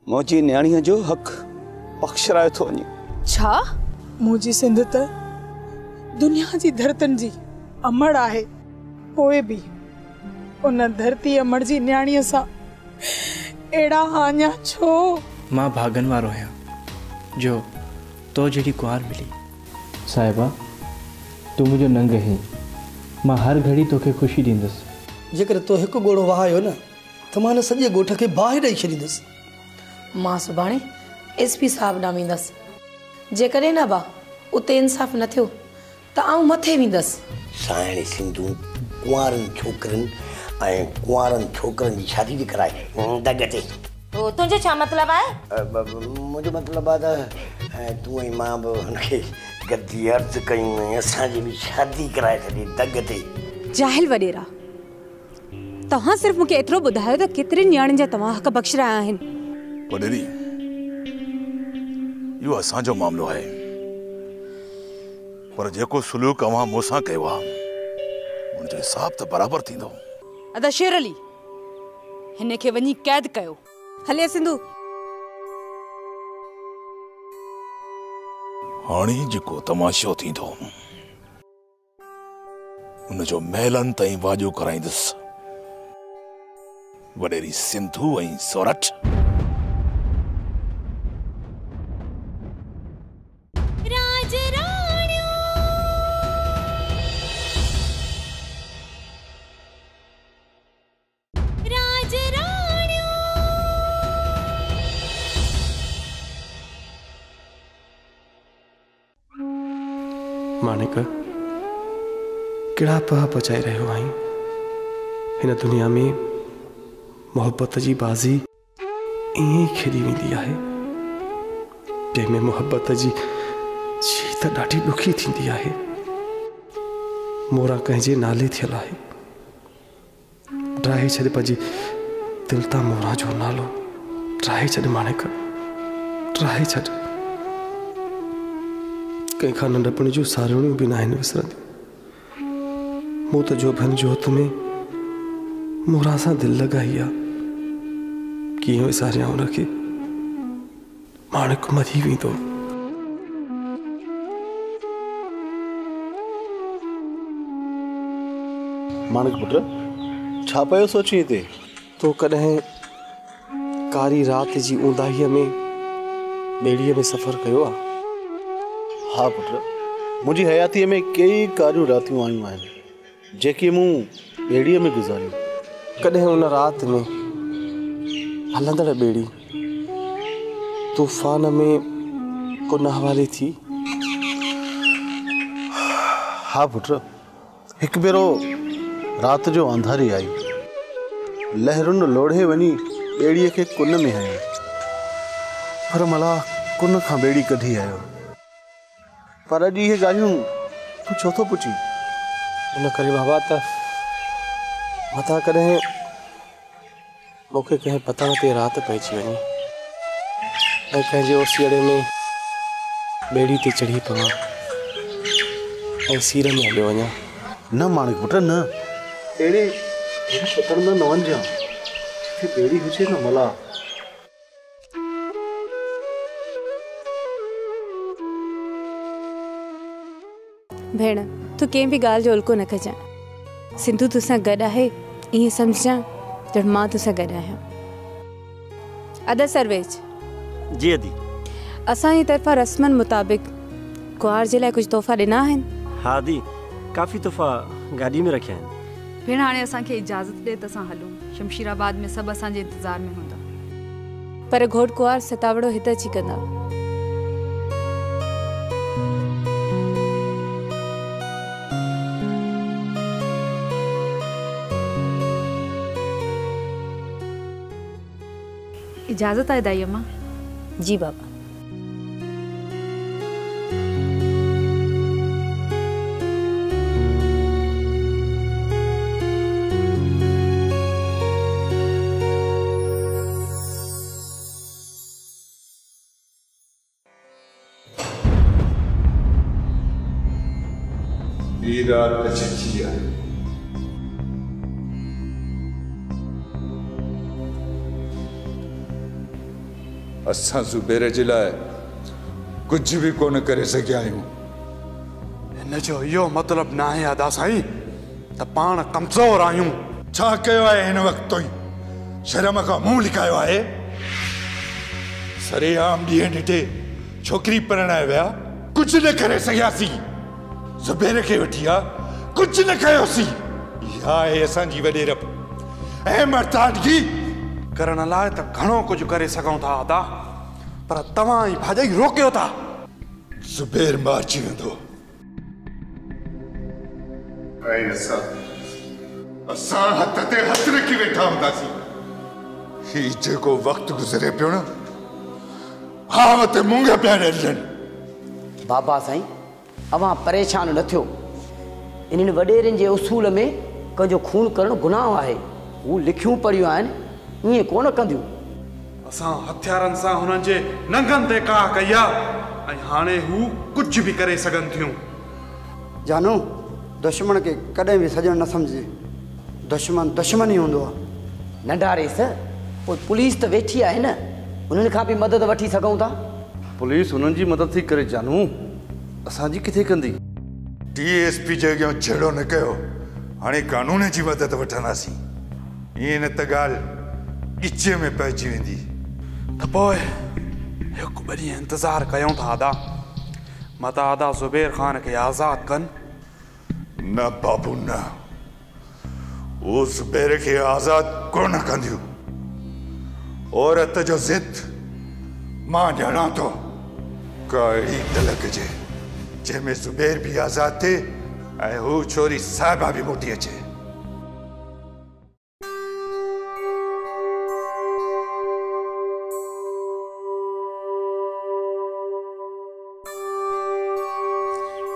मुझी न्याणीअ जो हक बख्शरायो थो वञे। छा? मुझी सिंध त दुनिया जी धरतन जी अमड़ आहे, पोए भी उन धरती अमड़ जी न्याणीअ सां एड़ा आञा छो? मां भागन वारो आहियां जो तो जड़ी कुआर मिली। साहिबा तू मुझे नंग है, मां हर घड़ी तोखे खुशी दींदस। जेकर तो एक गोड़ो वहायो न तो मां सॼे गोठ के बाहि ॾेई छॾींदस। मां सुभाणे एसपी साहब ॾांहुं वेंदस। जेकॾहिं न बा उते इंसाफ़ न थियो त आऊं मथे वेंदस। साइण सिंधू कुंवारनि छोकरनि ऐं कुंवारनि छोकरनि जी शादी थी कराए दग ते। तुंहिंजो छा मतलब आहे? मुंहिंजो मतलब आहे त तूं ऐं मां बि हुनखे गद्दी अर्ज़ कयूं ऐं असांजी बि शादी कराए छॾी दग ते। जाहिल वडेरा, तव्हां सिर्फ़ मूंखे एतिरो ॿुधायो त केतिरे न्याणियुनि जा तव्हां हक़ बख़्शराया आहिनि। वडेरी, इहो असांजो मामलो आहे, पर जेको सुलूक अवां मूंसां कयो आहे उनजो हिसाब त बराबर थींदो। अदा शेर अली, हिन खे वञी कैद कयो। हले सिंधु। हाणे जेको तमाशो थींदो उनजो महलनि ताईं वाजो कराईंदुसि। वडेरी सिंधू ऐं सोरठ। मानिक कड़ा पह पचाए रहियो आहीं। हिन दुनिया में मोहब्बत जी बाज़ी ईअं ई खेॾी वेंदी आहे, जंहिंमें मोहब्बत जी जीत ॾाढी ॾुखी थींदी आहे। मोरा कंहिंजे नाले थियल आहे, ड्राहे छॾ पंहिंजी दिलि तां मोरा जो नालो। ड्राहे छॾ मानिक, ड्राहे छॾ। कंहिंखां नंढपण जूं सारियूं बि न आहिनि विसरंदियूं। मूं त जोभन जोत में मोरा सां दिलि लॻाई आहे, कीअं विसारियां हुनखे। माणिक मरी वेंदो। माणिक पुट छा पियो सोची हिते? तो कॾहिं कारी राति जी ऊंदाहीअ में ॿेड़ीअ में सफ़र कयो आहे? हाँ पुट, मुझी हयातीअ में कई कारियूं रातियूं आयूं आहिनि जेकी मूं ॿेड़ीअ में गुज़ारियूं। कॾहिं उन राति में हलंदड़ ॿेड़ी तूफ़ान में कुन हवाले थी? हाँ पुट, हिकु भेरो राति जो अंधारी आई, लहरुनि लोढ़े वञी ॿेड़ीअ खे कुन में हयो, पर मला कुन खां ॿेड़ी कढी आयो। पर अॼु इहे ॻाल्हियूं तूं छो थो पुछी? इन करे बाबा त मथां कॾहिं मूंखे कंहिं पतंग ते राति पइजी वञे ऐं कंहिंजे ओसीअड़े में ॿेड़ी ते चढ़ी पवां ऐं सीर में हलियो वञा। न माणिक पुट न, अहिड़े पतंग में न वञजां। ॿेड़ी हुजे न मला। भेण, तू कंहिं बि ॻाल्हि जो उल्को न कजां। सिंधु तोसां गॾु आहे, ईअं सम्झां ॼण मां तोसां गॾु आहियां। अदा सर्वेज जी अदी, असांजी तरफ़ां रस्मनि मुताबिक़ कुंवार जे लाइ कुझु तोहफ़ा ॾिना आहिनि? हाँ दी, काफ़ी तोहफ़ा गाॾी में रखिया आहिनि। भेण हाणे असांखे इजाज़त ॾे त असां हलूं। शमशीराबाद में सभु असांजे इंतज़ार में हूंदा। पर घोट कुंवार सतावड़ो हिते अची कंदा। इजाज़त आहे दाई अम्मा? जी बाबा। रात अच्छी है। असां ज़ुबैर जे लाइ कुछ भी कोन करे सघिया आहियूं। हिन जो इहो मतिलबु न आहे अदा साईं त पाण कमज़ोर आहियूं। छा कयो आहे हिन वक़्त ताईं? शर्म खां मुंहुं लिकायो आहे? सरेआम ॾींहं ॾिठे छोकिरी परणाए विया, कुछ न करे सघियासीं। ज़ुबैर खे वठी आ, कुछ न कयोसीं। इहा आहे असांजी वॾेरप ऐं मर्दानगी। करण लाइ त घणो कुझु करे सघूं था अदा, पर तव्हां ई भाॼई रोकियो था। ज़ुबैर मारिजी वेंदो ऐं असां हथ ते हथ रखी वेठा हूंदासीं। ही जेको वक़्तु गुज़रे पियो न, हाव ते मुंग पिया ॾियनि। बाबा साईं, अवां परेशान न थियो। इन्हनि वॾेरनि जे उसूल में कंहिंजो खून करणु गुनाह आहे। हू लिखियूं पढ़ियूं आहिनि, ईअं कोन कंदियूं। असां हथियारनि सां हुननि जे नंगनि ते का कई आहे ऐं हाणे हू कुझु बि करे सघनि थियूं। जानू, दुश्मन खे कॾहिं बि सॼण न सम्झे। दुश्मन दुश्मन ई हूंदो आहे। नंढा रेस, पोइ पुलिस त वेठी आहे न, उन्हनि खां बि मदद वठी सघूं था। पुलिस हुननि जी मदद थी करे जानू, असांजी किथे कंदी? DSP जे अॻियां छेड़ो न कयो। हाणे कानून जी मदद वठंदासीं। ईअं न त ॻाल्हि ॻिचे में पइजी वेंदी। त पोइ हिकु ॿ ॾींहं इंतज़ारु कयूं था अदा। मता अदा ज़ुबैर ख़ान खे आज़ादु कनि। न बाबू न, वो ज़ुबैर खे आज़ादु कोन कंदियूं। औरत जो ज़िद मां ॼाणां थो। का अहिड़ी दिलि कजे जंहिंमें ज़ुबैर बि आज़ादु थिए ऐं हू छोरी साहिबा बि मोटी अचे।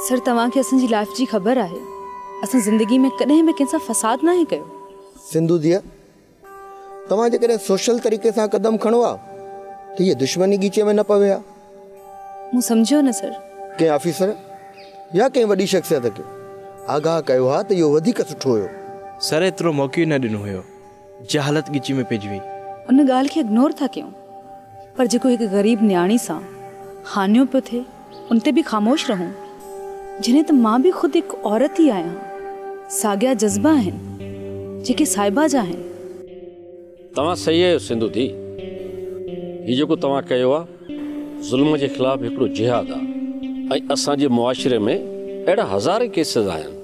सर, तव्हांखे असांजी लाइफ जी ख़बर आहे। असां ज़िंदगी में कॾहिं बि कंहिंसां फ़साद न कयो। सिंधु दिया, तव्हां जेकॾहिं सोशल तरीक़े सां कदम खणो आहे त इहे दुश्मनी गीचे में न पवे हा। मूं सम्झो न सर। कंहिं ऑफिसर या कंहिं वॾी शख़्सियत खे आगाह कयो हा त इहो वधीक सुठो हुयो। सर, एतिरो मौक़ो ई न ॾिनो हुयो। जहालत ॻिची में पइजी वई। उन ॻाल्हि खे इग्नोर था कयूं, पर जेको हिकु ग़रीब न्याणी सां हानियो पियो थिए उन ते बि ख़ामोश रहूं। जॾहिं त मां बि ख़ुदि हिकु औरत ई आहियां। साॻिया जज़्बा आहिनि जेके साहिबा जा आहिनि। तव्हां सही आहियो सिंधु दी। हीउ जेको तव्हां कयो आहे ज़ुल्म जे ख़िलाफ़ हिकिड़ो जिहाद आहे। ऐं असांजे मुआशिरे में अहिड़ा हज़ारे केसिस आहिनि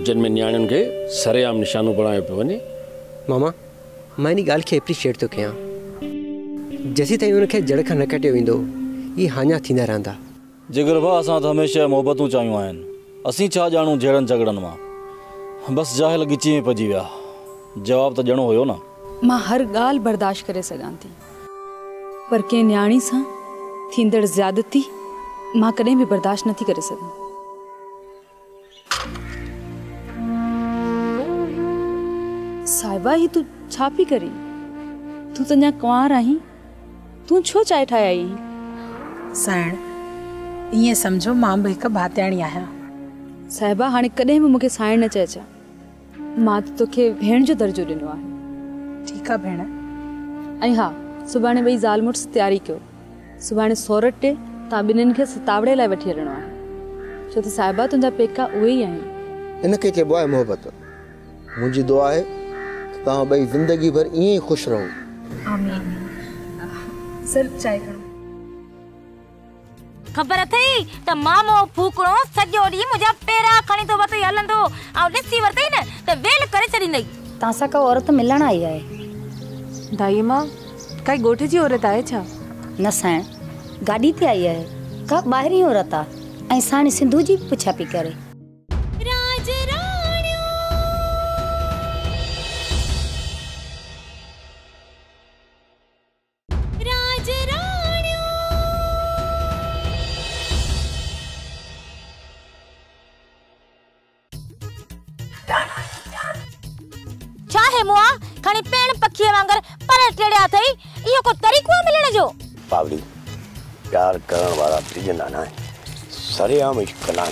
जिन में नियाणियुनि खे सरेआम निशानो बणायो पियो वञे। मामा, मां इन ॻाल्हि खे एप्रिशिएट थो कयां। जेसीं ताईं उनखे जड़ खां न कटियो वेंदो, इहे हाञा थींदा रहंदा। जिगर भाउ, असां त हमेशह मोहबतूं चाहियूं आहिनि। असीं छा ॼाणूं जहिड़नि झगड़नि मां। बसि जाहिल गिची में पइजी विया। जवाबु त ॾियणो हुयो न। मां हर ॻाल्हि बर्दाश्त करे सघां थी, पर कंहिं न्याणी सां थींदड़ ज़्यादती मां कॾहिं बि बर्दाश्त नथी करे सघां। साहिबा, ही तूं छा पई करी? तूं त अञा कुंवार आहीं। तूं छो चांहि ठाहे आई? साइण, ईअं सम्झो मां बि हिकु भातियाणी आहियां। साहिबा, हाणे कॾहिं बि मूंखे साइण न चइजां। मां त तोखे भेण जो दर्जो ॾिनो आहे। ठीकु आहे भेण। ऐं हा, सुभाणे ॿई ज़ाल मुड़ुस तयारी कयो। सुभाणे सोरठ ते तव्हां ॿिन्हिनि खे सतावड़े लाइ वठी हलणो आहे। छो त साहिबा, तुंहिंजा पेका उहे ई आहिनि। इनखे चइबो आहे मोहबत। मुंहिंजी दुआ आहे त तव्हां ॿई ज़िंदगी भर ईअं ई ख़ुशि रहो। आमीन। सर, चाय खणो। ख़बर अथई त मामो फूकणो सॼो ॾींहुं मुंहिंजा पेरा खणी थो वठी हलंदो ऐं ॾिसी वरितई न त वेल करे छॾींदई। तव्हां सां का औरत मिलण आई आहे? दाई मां, काई ॻोठ जी औरत आहे छा? न साइण, गाॾी ते आई आहे। का ॿाहिरीं औरत आहे ऐं साणी सिंधु जी पुछा पई करे। मुआ खणी पेण पखी वांगर पर टेड़िया थई। इहो को तरीक़ो मिलण जो? पावड़ी प्यार करण वाला प्रियना ना सरेआम इश्क ना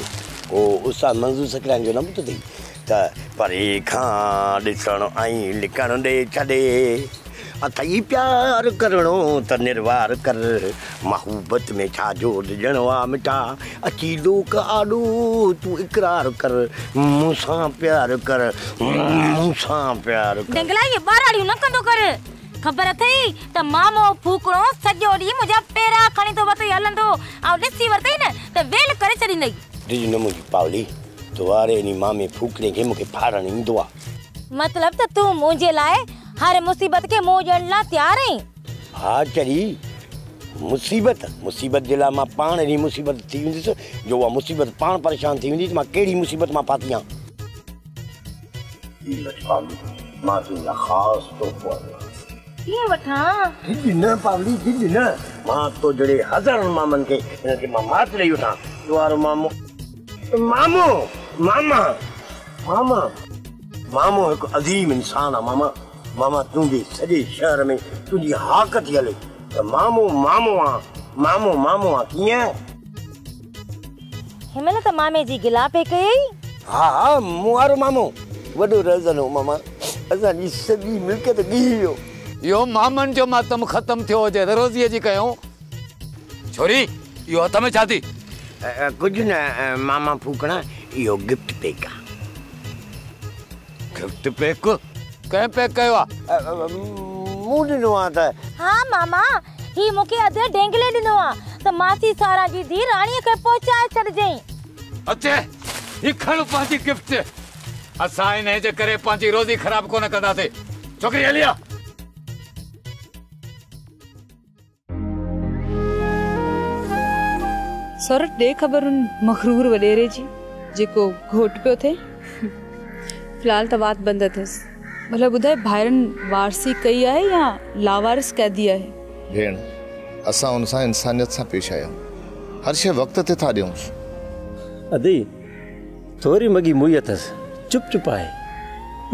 ओ उसा मंजूर सकरान जो न बुत थी त परे खां ॾिसण ऐं लिकण ॾे छॾे अथई प्यार करणो त निर्वार कर मोहब्बत में छा जोड़ ॼणवा मिठा अची लोक आॾो तूं इकरार कर मूंसां प्यार कर मूंसां प्यार कर। डंगला ये बाराड़ियूं न कंदो कर। खबर अथई त मामो फूकणो सॼो ॾींहुं मुंहिंजा पेरा खणी तो वतई हलंदो ऐं ॾिसी वरतई न त वेल करे छॾींदई। ॾिज न मुंहिंजी पावली द्वारे नी मामे फूकणे खे मूंखे फाड़ण ईंदो आहे। मतलब त तू मुंहिंजे लाइ हर मुसीबत के मुंहुं ॾियण लाइ तैयार आहीं? हा चरी मुसीबत जे लाइ मां पाण अहिड़ी मुसीबत थी वेंदुसि जो उहा मुसीबत पाण परेशान थी वेंदी त मां कहिड़ी मुसीबत मां फाती आहियां। मां तुंहिंजा ख़ासि तोहफ़ो कीअं वठां? ॾिज न पावली ॾिज न मां तो जहिड़े हज़ारनि मामनि खे हिनखे मां मात ॾेई वठां। द्वारो मामो मामो मामा मामा मामो हिकु अज़ीम इंसान आहे। मामा मामा तुंहिंजे सॼे शहर में तुंहिंजी हाक थी हले त मामो मामो आहे मामो मामो आहे। कीअं? हिनमहिल त मामे जी गिला पे कई। हा हा मूं वारो मामो वॾो रज़न हो मामा असांजी सॼी मिल्कियत ॻी वियो। इहो मामनि जो मातम ख़तम थियो हुजे त रोज़ीअ जी कयूं। छोरी इहो हथ में छा थी? कुझु न मामा फूकणा इहो गिफ्ट पैक आहे। Gift pack? कंहिं पैक कयो आहे? मूं ॾिनो आहे त। हा मामा ही मूंखे अधु डेंगले ॾिनो आहे त मासी सारा जी धी राणीअ खे पहुचाए छॾिजई। अचे ही खण पंहिंजी गिफ्ट। असां हिन जे करे पंहिंजी रोज़ी ख़राब कोन कंदासीं। छोकिरी हली आ। सौरठ ॾे ख़बर उन मखरूर वॾेरे जी जेको घोट पियो थिए। फ़िलहाल त वात बंदि अथसि। भला ॿुधाए भाइरनि वारसी कई आहे या लावारिस कैदी आहे? भेण असां उन सां इंसानियत सां पेश आया हर शइ वक़्त ते था ॾियूंसि। अदी थोरी मगी मुई अथसि चुप आहे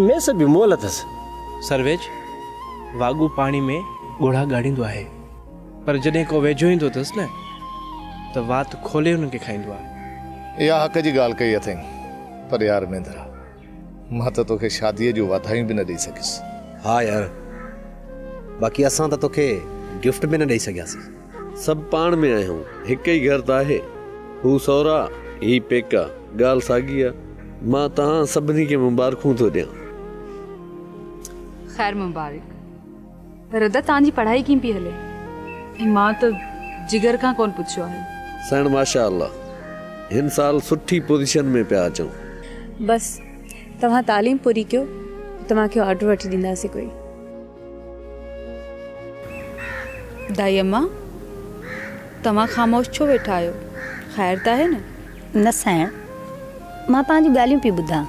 मेस बि मोल अथसि। सर्वेज वागू पाणी में ॻोढ़ा ॻाढ़ींदो आहे पर जॾहिं को वेझो ईंदो अथसि न त वात खोले हुनखे खाईंदो आहे। इहा हक़ जी ॻाल्हि कई अथई पर यार मेंदरा मां त तोखे शादीअ जूं वाधायूं बि न ॾेई सघियुसि। हा यार बाक़ी असां त तोखे गिफ्ट बि न ॾेई सघियासीं। सभु पाण में आहियूं हिकु ई घर त आहे। हू सहुरा ही पेका ॻाल्हि साॻी आहे। मां तव्हां सभिनी खे मुबारकूं थो ॾियां। ख़ैर मुबारक। रदा तव्हांजी पढ़ाई कीअं पई हले? मां त जिगर खां कोन पुछियो आहे। साईं माशा अल्लाह हिन साल सुठी पोजीशन में पिया अचूं। बस तव्हां तालीम पूरी कयो तव्हांखे ऑर्डर वठी ॾींदासीं कोई। दाई अम्मा तव्हां ख़ामोश छो वेठा आहियो? ख़ैर त आहे न? न साइण मां तव्हांजूं ॻाल्हियूं पई ॿुधां।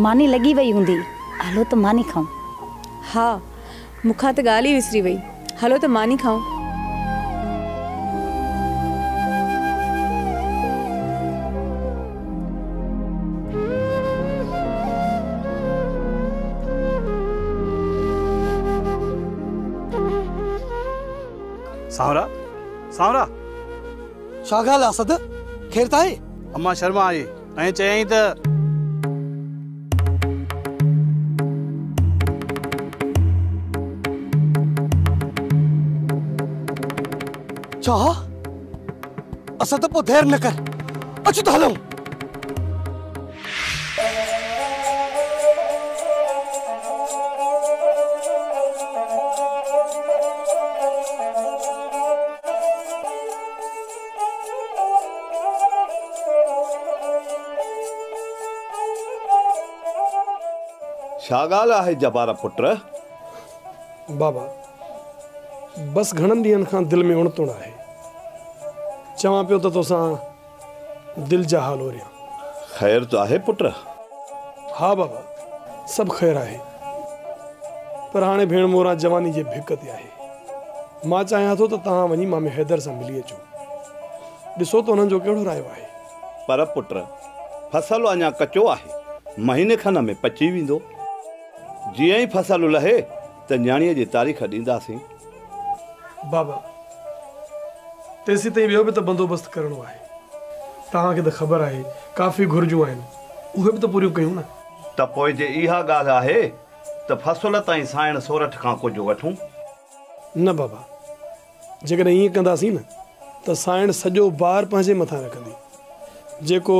मानी लॻी वई हूंदी हलो त मानी खाऊं। हा मूंखां त ॻाल्हि ई विसरी वई। हलो त मानी खाऊं। सावरा सावरा छा ॻाल्हि आहे सद ख़ैर त आहे? अम्मा शर्मा आई ऐं चयईं त छा? असां त पोइ देर न कर अचो त हलूं। छा ॻाल्हि आहे जबारा पुट? बाबा बस घणनि ॾींहंनि खां दिलि में उणतुण आहे। चवां पियो त तोसां दिलि जा हाल ओरियां। ख़ैर त आहे पुट? हा बाबा सभु ख़ैर आहे पर हाणे भेण मोरा जवानी जे भिक ते आहे। मां चाहियां थो त तव्हां वञी मामे हैदर सां मिली अचो। ॾिसो त हुननि जो कहिड़ो रायो आहे। पर पुट फसल अञा कचो आहे महीने खन में पची वेंदो। जीअं ई फसल लहे त न्याणीअ जी तारीख़ ॾींदासीं। बाबा तेसी ताईं ॿियो बि त बंदोबस्तु करिणो आहे। तव्हांखे त ख़बर आहे काफ़ी घुर्जूं आहिनि उहे बि त पूरियूं कयूं न। त पोइ जे इहा ॻाल्हि आहे त फसल ताईं साइण सोरठ खां कुझु वठूं। न बाबा, जेकॾहिं ईअं कंदासीं न त साइण सॼो बार पंहिंजे मथां रखंदी, जेको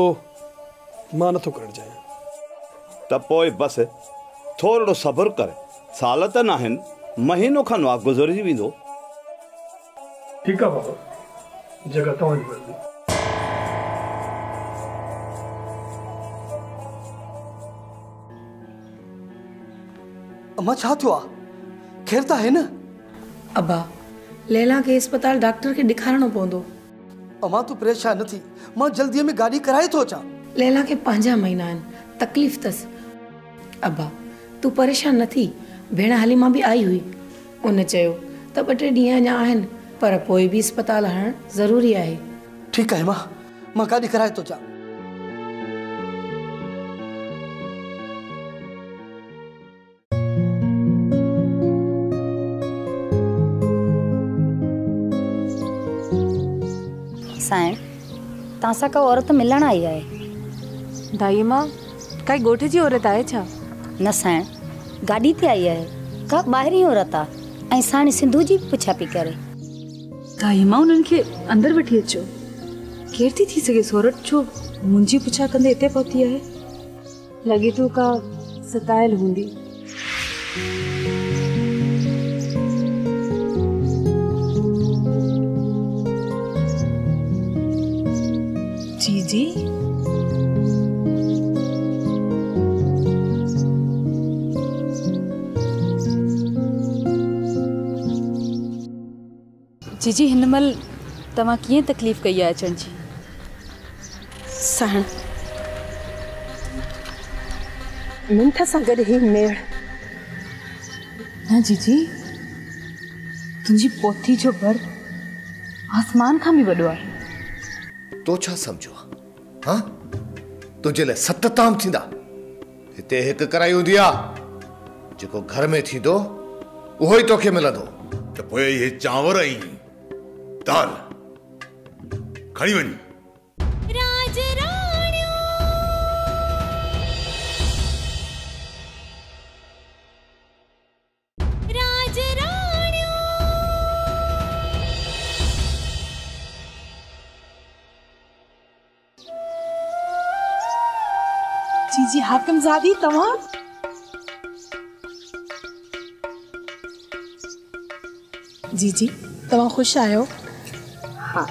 मां नथो करणु चाहियां। त पोइ बसि थोरो सब्र कर, साल त न आहिनि, महीनो खनि आहे गुज़िरी वेंदो। ठीकु आहे बाबा, जॻह तव्हांजी मर्ज़ी। अम्मा छा थियो आहे? ख़ैर त आहे न? अबा, लैला खे अस्पताल डॉक्टर खे ॾेखारणो पवंदो। अम्मा तूं परेशान न थी, मां जल्दीअ में गाॾी कराए थो अचां। लैला खे 5 महीना आहिनि, तकलीफ़ अथसि। अबा तूं परेशान न थी, भेण हलीमा बि आई हुई, उन चयो त 2-3 ॾींहं अञा आहिनि, पर पोइ बि अस्पताल हणणु ज़रूरी आहे। ठीकु आहे मां गाॾी कराए थो अचां। साईं, तव्हां सां का औरत मिलण आई आहे। दाई मां, काई ॻोठ जी औरत आहे छा? न साईं, गाॾी ते आई आहे, का ॿाहिरीं औरत आहे, ऐं साणी सिंधू जी पुछा पई करे। दाई मां, उन्हनि खे अंदरि वठी अचो। केर थी सघे सोरठ छो मुंहिंजी पुछा कंदे हिते पहुती आहे? लॻे थो का सतायल हूंदी। जी जीजी, हिन महिल तव्हां कीअं तकलीफ़ कई आहे अचण जी? साण मिंथ सां गॾु ही मेड़। न जीजी, तुंहिंजी पोथी जो बर आसमान खां बि वॾो आहे। तो छा समझो? हाँ, तुझे लाइ 7 ताम थींदा। हिते हिकु कराई हूंदी आहे, जेको घर में थींदो उहो ई तोखे मिलंदो। त पोइ इहे चांवर ऐं दाल खणी वञ। जी हाकिमज़ादी, तव्हां? जी तव्हां ख़ुशि आहियो? हाँ,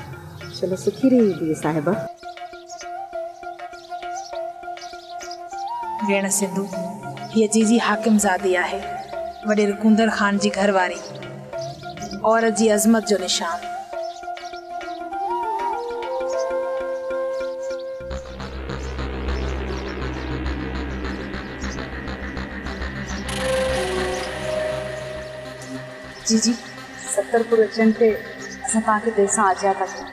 चलो सुखी रही हुई साहिबा। भेण सिंधु, हीअ जी हाकिमज़ादी आहे, वॾे रुकुंदर ख़ान जी घरवारी, औरत जी अज़मत जो निशान। जी 70 पुर अचण ते असां तव्हांखे दिलि सां आजिया था कयूं।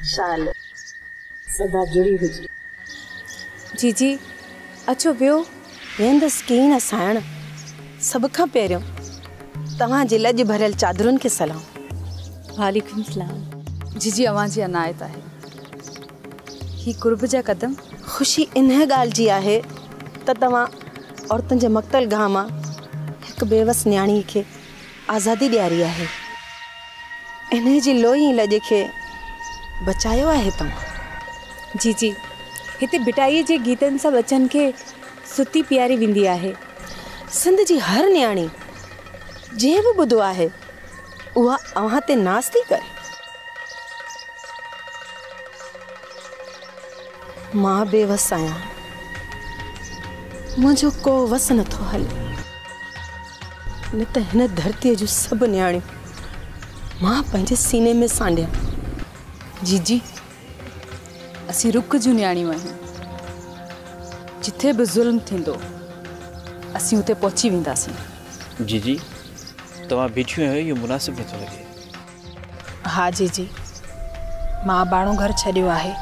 शाल सदा जुड़ी हुजे। जी अचो वियो। वेंदसि कीअं न साइण। सभ खां पहिरियों तव्हांजे लॼ भरियल चादरुनि खे सलाम। वालेकुम सलाम। जी अवां जी अनायत आहे। ही कुर्ब जा कदम। ख़ुशी इन ॻाल्हि जी आहे त तव्हां औरतुनि जे मक़तल गांव मां हिकु बेवस न्याणी खे आज़ादी ॾियारी आहे। इन जी लोही लॼ खे बचायो आहे तव्हां। जी हिते बिटाईअ जे गीतनि सां बचनि खे सुती पीआरी वेंदी आहे। सिंध जी हर न्याणी जंहिं बि ॿुधो आहे उहा अव्हां ते नाज़ थी करे। मां बेवस आहियां, मुझो को वस नथो हले। न त हिन धरतीअ जूं सभु न्याणियूं मां पंहिंजे सीने में सांडिया। जी असीं रुख जूं न्याणियूं आहियूं। जिथे बि ज़ुल्म थींदो असीं उते पहुची वेंदासीं। जी तव्हां बीठियूं आहियो, इहो मुनासिब नथो लॻे। हाँ जी मां बाणो घर छॾियो आहे।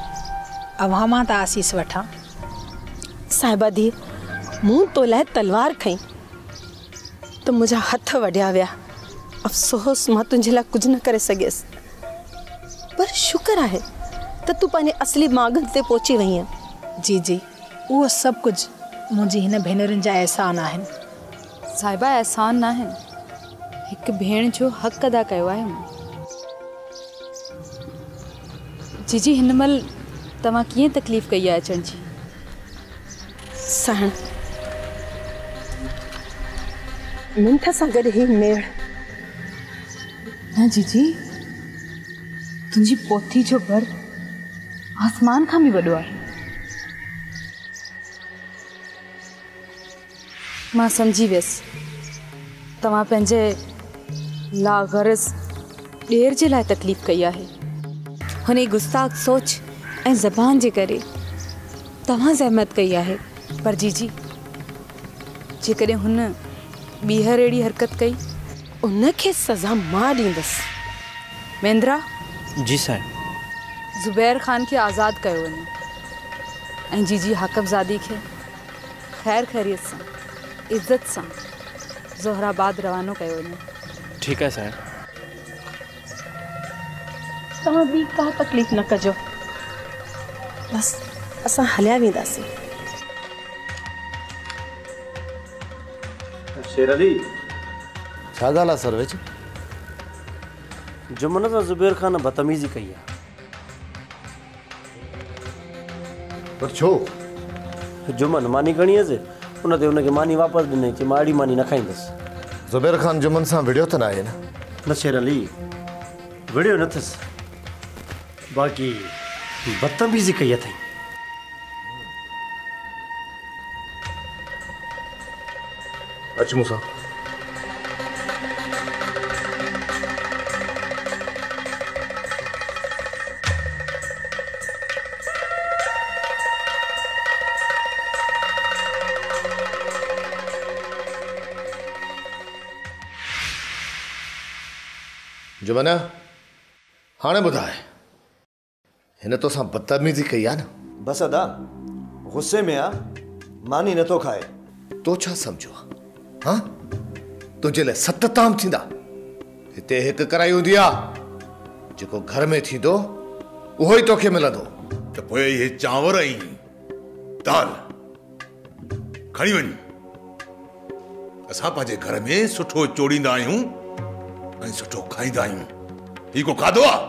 अव्हां मां त आसीस वठां। साहिबा धी, मूं तो लाइ तलवार खई तो मुंहिंजा हथ वढिया विया। अफ़सोस मां तुंहिंजे लाइ कुझु न करे सघियसि, पर शुक्र आहे त तूं पंहिंजे असली मांगनि ते पहुची वई आहीं। जी उहो सभु कुझु मुंहिंजी हिन भेनरुनि जा एहसान आहिनि। साहिबा एहसान न आहिनि, हिकु भेण जो हक़ अदा कयो आहे मूं। जीजी हिन महिल तव्हां कीअं तकलीफ़ कई आहे अचण जी? सहण मिंथ सां गॾु ही मेड़। न जीजी, तुंहिंजी पोथी जो बर आसमान खां बि वॾो आहे। मां सम्झी वियसि, तव्हां पंहिंजे लाग़रज़ ॾेर जे लाइ तकलीफ़ कई आहे। हुन गुस्ताख़ सोच ऐं ज़बान जे करे तव्हां ज़हमत कई आहे। पर जीजी, जेकॾहिं हुन ॿीहर अहिड़ी हरकत कई, उनखे सज़ा मां ॾींदसि। महेंद्रा जी साहिब। ज़ुबैर ख़ान खे आज़ादु कयो वञे ऐं जीजी हाकमज़ादी खे ख़ैर ख़ैरियत सां इज़त सां ज़ोहराबाद रवानो कयो वञे। ठीकु आहे साहिब। तव्हां ॿी का तकलीफ़ न कजो, बसि असां हलिया वेंदासीं। शेर अली, छा ॻाल्हि आहे सरवेज? जुमन सां ज़ुबैर ख़ान बदतमीज़ी कई आहे। पर छो? जुमन मानी खणी हुअसि, उन ते उनखे मानी वापसि ॾिनई, चई मां अहिड़ी मानी न खाईंदुसि। ज़ुबैर ख़ान जुमन सां विड़ियो त न आहे न? न शेर अली, विड़ियो न अथसि, बाक़ी बदतमीज़ी कई अथई। अच मूंसां। जुमन, हाणे ॿुधाए, हिन तोसां बदतमीज़ी कई आहे न? बसि अदा, गुस्से में आहे, मानी नथो खाए। तो छा सम्झो आहे? हाँ, तुंहिंजे लाइ 7 ताम थींदा। हिते हिकु कराई हूंदी आहे, जेको घर में थींदो उहो ई तोखे मिलंदो। त पोइ इहे चांवर ऐं दाल खणी वञ। असां पंहिंजे घर में सुठो चोड़ींदा आहियूं ऐं सुठो खाईंदा आहियूं। ही को खाधो आहे?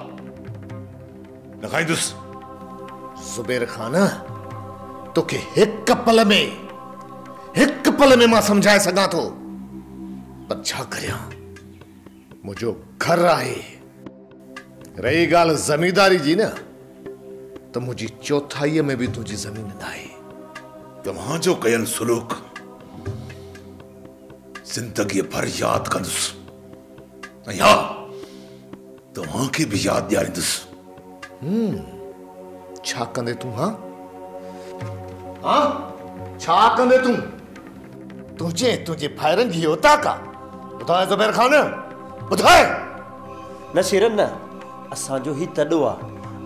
न खाईंदुसि। ज़ुबैर ख़ान, तोखे हिकु पल में मां सम्झाए सघां थो, पर छा करियां? मुंहिंजो घर आहे। रही ॻाल्हि ज़मींदारी जी न, त मुंहिंजी चौथाईअ में बि तुंहिंजी ज़मीन न आहे। तव्हांजो कयल सुलूक ज़िंदगीअ भर यादि कंदुसि ऐं हा, तव्हांखे बि यादि ॾियारींदुसि। छा कंदे तूं? हाँ, छा कंदे तूं? तुंहिंजे भाइरनि जी औताक आहे? ॿुधाए ज़ुबैर ख़ान, ॿुधाए। न शेरन न, असांजो ही तॾो आहे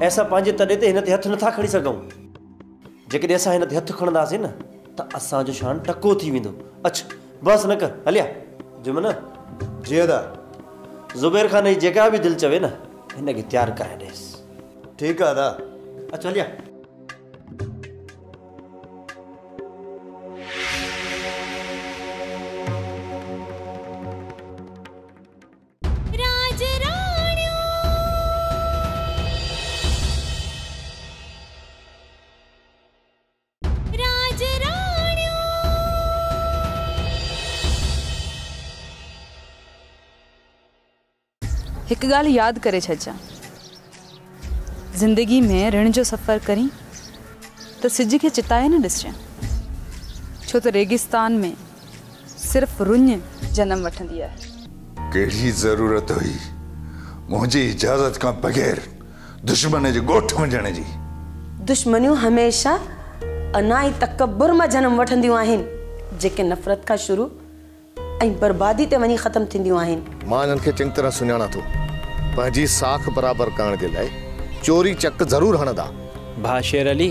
ऐं असां पंहिंजे तॾे ते हिन ते हथु नथा खणी सघूं। जेकॾहिं असां हिन ते हथु खणंदासीं न, त असांजो शान टको थी वेंदो। अच, बसि न कर, हलिया। जुमन, जी अदा, ज़ुबैर ख़ान जी जेका बि दिलि चवे न, हिनखे तयारु कराए ॾेसि। ठीकु आहे अदा, अच हलिया। हिकु ॻाल्हि यादि करे छॾिजां, ज़िंदगी में ऋण जो सफ़र करी त सिज खे चिताए न ॾिसजां, छो त रेगिस्तान में सिर्फ़ रुञ जनम वठंदी आहे। कहिड़ी ज़रूरत हुई मुंहिंजी इजाज़त खां बग़ैर दुश्मन जे ॻोठ वञण जी? दुश्मनियूं हमेशह अना ऐं तकबुर मां जनम वठंदियूं आहिनि, जेके नफ़रत खां शुरू ऐं बर्बादी ते वञी ख़तम थींदियूं आहिनि। मां हिननि खे चङी तरह सुञाणा थो। पंहिंजी साख बराबरि करण जे लाइ चोरी चक ज़रूरु हणंदा। भाउ शेर अली,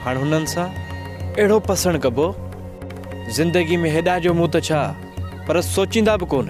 हाणे हुननि सां अहिड़ो पसंदि कबो, ज़िंदगी में हेॾा जो मूं त छा, पर सोचींदा बि कोन।